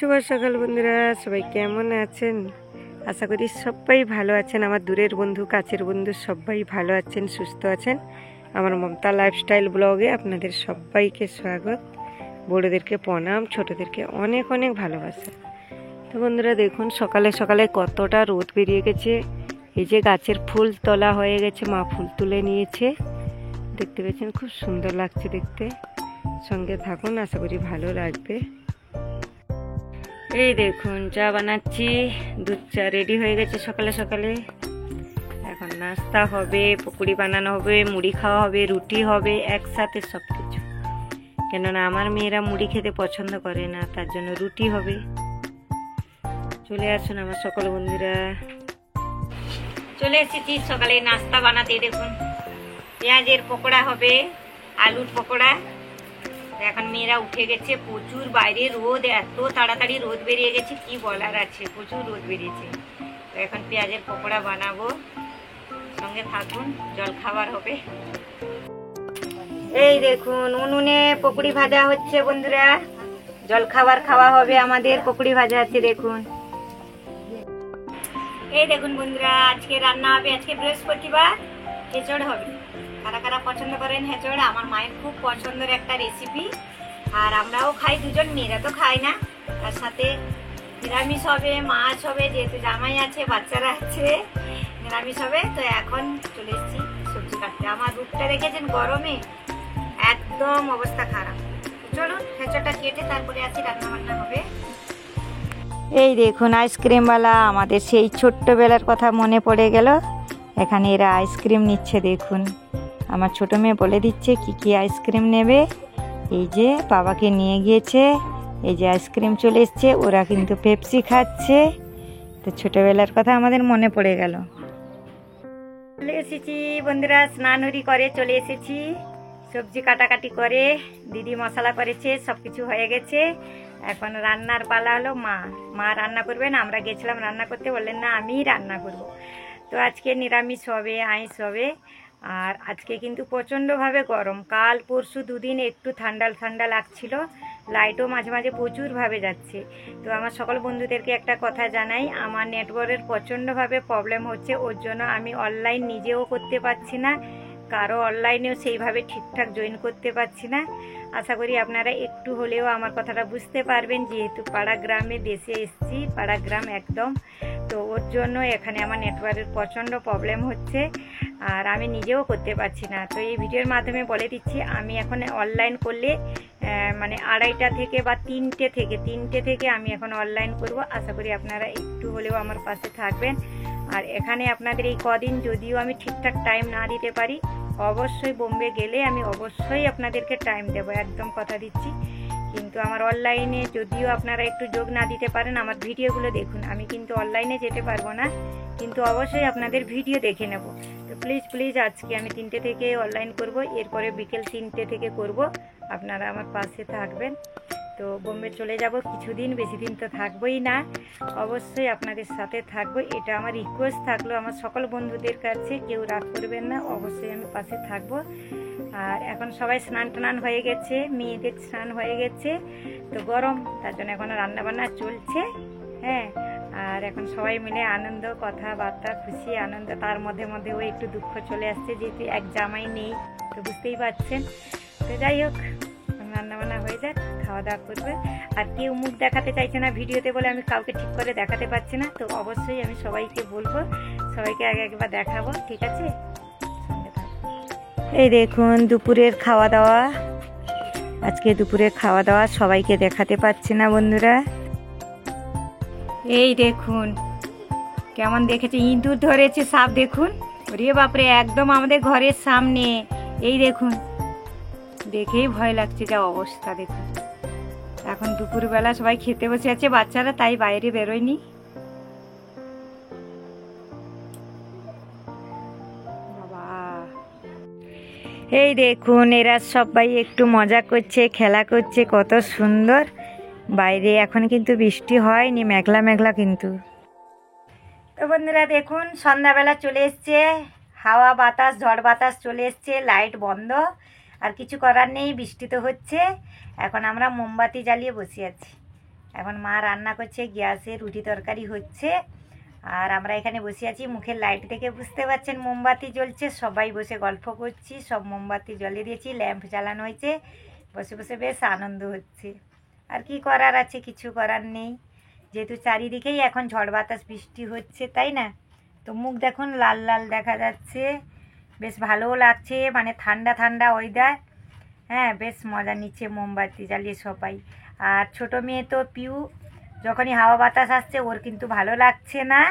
শুভ সকাল বন্ধুরা, সবাই কেমন আছেন? আশা করি সবাই ভালো আছেন। আমার দূরের বন্ধু কাছের বন্ধু সবাই ভালো আছেন, সুস্থ আছেন। আমার মমতা লাইফস্টাইল ব্লগে আপনাদের সবাইকে স্বাগত। বড়োদেরকে প্রণাম, ছোটোদেরকে অনেক অনেক ভালোবাসা। তো বন্ধুরা দেখুন, সকালে সকালে কতটা রোদ বেরিয়ে গেছে। এই যে গাছের ফুল তোলা হয়ে গেছে, মা ফুল তুলে নিয়েছে, দেখতে পেয়েছেন, খুব সুন্দর লাগছে দেখতে। সঙ্গে থাকুন, আশা করি ভালো লাগবে। এই দেখুন চা বানাচ্ছি, দুধ চা রেডি হয়ে গেছে সকালে সকালে। এখন নাস্তা হবে, পকোড়ি বানানো হবে, মুড়ি খাওয়া হবে, রুটি হবে, একসাথে সব কিছু। কেননা আমার মেয়েরা মুড়ি খেতে পছন্দ করে না, তার জন্য রুটি হবে। চলে আসুন আমার সকল বন্ধুরা। চলে এসেছি সকালে নাস্তা বানাতে। দেখুন পেঁয়াজের পকোড়া হবে, আলুর পকোড়া। এখন মেয়েরা উঠে গেছে, প্রচুর বাইরে রোদ, এত তাড়াতাড়ি রোদ বেরিয়ে গেছে কি বলার আছে, প্রচুর রোদ বেরিয়েছে। তো এখন পেঁয়াজের পকোড়া বানাবো, সঙ্গে থাকুন, জল খাবার হবে। এই দেখুন উনুনে পকোড়ি ভাজা হচ্ছে বন্ধুরা, জল খাবার খাওয়া হবে আমাদের। পকোড়ি ভাজা আছে দেখুন। এই দেখুন বন্ধুরা, আজকে রান্না হবে, আজকে বৃহস্পতিবার, হেঁচড় হবে। কারা কারা পছন্দ করেন হেঁচড়? আমার মায়ের খুব পছন্দের একটা রেসিপি, আর আমরাও খাই দুজন, মেয়েরা তো খাই না। তার সাথে নিরামিষ হবে, মাছ হবে, যেহেতু জামাই আছে, বাচ্চারা আছে, নিরামিষ হবে। তো এখন চলে এসেছি সবজি কাটতে। আমার রূপটা দেখেছেন, গরমে একদম অবস্থা খারাপ। চলুন হেঁচড়টা কেটে তারপরে আছি, রান্না বান্না হবে। এই দেখুন আইসক্রিমওয়ালা, আমাদের সেই ছোট্টবেলার কথা মনে পড়ে গেল। এখানে এরা আইসক্রিম নিচ্ছে দেখুন। আমার ছোটো মেয়ে বলে দিচ্ছে কি কি আইসক্রিম নেবে। এই যে বাবাকে নিয়ে গিয়েছে, এই যে আইসক্রিম চলে এসছে, ওরা কিন্তু পেপসি খাচ্ছে। তো ছোটোবেলার কথা আমাদের মনে পড়ে গেল। চলে এসেছি বন্ধুরা, স্নানুরি করে চলে এসেছি, সবজি কাটাকাটি করে দিদি মশলা করেছে, সব কিছু হয়ে গেছে। এখন রান্নার পালা হলো। মা রান্না করবেন, আমরা গেছিলাম রান্না করতে, বললেন না আমিই রান্না করব। তো আজকে নিরামিষ হবে, আইঁষ হবে। আর আজকে কিন্তু প্রচণ্ডভাবে গরম, কাল পরশু দুদিন একটু ঠান্ডা ঠান্ডা লাগছিল, লাইটও মাঝে মাঝে প্রচুরভাবে যাচ্ছে। তো আমার সকল বন্ধুদেরকে একটা কথা জানাই, আমার নেটওয়ার্কের প্রচণ্ডভাবে প্রবলেম হচ্ছে, ওর জন্য আমি অনলাইন নিজেও করতে পারছি না, কারো অনলাইনেও সেইভাবে ঠিকঠাক জয়েন করতে পারছি না। আশা করি আপনারা একটু হলেও আমার কথাটা বুঝতে পারবেন, যেহেতু পাড়া গ্রামে দেশে এসেছি, পাড়া গ্রাম একদম। তো ওর জন্য এখানে আমার নেটওয়ার্কের প্রচণ্ড প্রবলেম হচ্ছে, আর আমি নিজেও করতে পারছি না। তো এই ভিডিওর মাধ্যমে বলে দিচ্ছি, আমি এখন অনলাইন করলে মানে 2:30 থেকে বা 3টে থেকে আমি এখন অনলাইন করব। আশা করি আপনারা একটু হলেও আমার পাশে থাকবেন। আর এখানে আপনাদের এই কদিন যদিও আমি ঠিকঠাক টাইম না দিতে পারি, অবশ্যই বোম্বে গেলে আমি অবশ্যই আপনাদেরকে টাইম দেব, একদম কথা দিচ্ছি। কিন্তু আমার অনলাইনে যদিও আপনারা একটু যোগ না দিতে পারেন, আমার ভিডিওগুলো দেখুন। আমি কিন্তু অনলাইনে যেতে পারবো না, কিন্তু অবশ্যই আপনাদের ভিডিও দেখে নেব। তো প্লিজ আজকে আমি 3টে থেকে অনলাইন করব, এরপরে বিকেল 3টে থেকে করব। আপনারা আমার পাশে থাকবেন। তো বোম্বে চলে যাব কিছুদিন, বেশি দিন তো থাকবোই না, অবশ্যই আপনাদের সাথে থাকবো। এটা আমার রিকোয়েস্ট থাকলো আমার সকল বন্ধুদের কাছে, কেউ রাগ করবেন না, অবশ্যই আমি পাশে থাকবো। আর এখন সবাই স্নান টান হয়ে গেছে, মেয়েদের স্নান হয়ে গেছে, তো গরম, তার জন্য এখন রান্নাবান্না চলছে। হ্যাঁ, আর এখন সবাই মিলে আনন্দ, কথাবার্তা, খুশি আনন্দ, তার মধ্যে মধ্যে ওই একটু দুঃখ চলে আসছে, যেহেতু এক জামাই নেই, তো বুঝতেই পারছেন। তো যাই হোক, রান্নাবান্না হয়ে যাক, খাওয়া দাওয়া করবে। আর কেউ মুখ দেখাতে চাইছে না ভিডিওতে বলে আমি কাউকে ঠিক করে দেখাতে পারছি না, তো অবশ্যই আমি সবাইকে বলবো, সবাইকে আগে একবার দেখাবো, ঠিক আছে? এই দেখুন দুপুরের খাওয়া দাওয়া, আজকে দুপুরের খাওয়া দাওয়া সবাইকে দেখাতে পারছি না বন্ধুরা। এই দেখুন কেমন দেখেছে, ইঁদুর ধরেছে, সাপ দেখুন, ওরে বাপরে, একদম আমাদের ঘরের সামনে। এই দেখুন, দেখেই ভয় লাগছে, যা অবস্থা দেখুন। এখন দুপুরবেলা সবাই খেতে বসে আছে, বাচ্চারা, তাই বাইরে বেরোয়নি। বাবা, এই দেখুন এরা সবাই একটু মজা করছে, খেলা করছে, কত সুন্দর। বাইরে এখন কিন্তু বৃষ্টি হয়নি, মেঘলা মেঘলা কিন্তু। তো বন্ধুরা দেখুন সন্ধ্যাবেলা চলে এসছে, হাওয়া বাতাস, ঝড় বাতাস চলে এসছে, লাইট বন্ধ, আর কিছু করার নেই, বৃষ্টি তো হচ্ছে। এখন আমরা মোমবাতি জ্বালিয়ে বসে আছি। এখন মা রান্না করছে, গ্যাসে রুটি তরকারি হচ্ছে, আর আমরা এখানে বসে আছি। মুখের লাইট থেকে বুঝতে পারছেন মোমবাতি জ্বলছে, সবাই বসে গল্প করছি, সব মোমবাতি জ্বলিয়ে দিয়েছি, ল্যাম্প জ্বালানো হয়েছে, বসে বসে বেশ আনন্দ হচ্ছে। আর কি করার আছে, কিছু করার নেই, যেহেতু চারিদিকেই এখন ঝড় বাতাস বৃষ্টি হচ্ছে, তাই না? তো মুখ দেখুন লাল লাল দেখা যাচ্ছে, বেশ ভালোও লাগছে, মানে ঠান্ডা ঠান্ডা ওয়েদার। হ্যাঁ, বেশ মজা নিচ্ছে মোমবাতি জ্বালিয়ে সবাই। আর ছোটো মেয়ে তো পিউ, যখনই হাওয়া বাতাস আসছে ওর কিন্তু ভালো লাগছে না।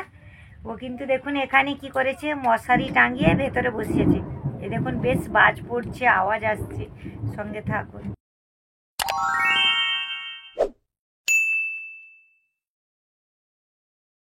ও কিন্তু দেখুন এখানে কি করেছে, মশারি টাঙিয়ে ভেতরে বসিয়েছে। এ দেখুন বেশ বাজ পড়ছে, আওয়াজ আসছে, সঙ্গে থাকুন।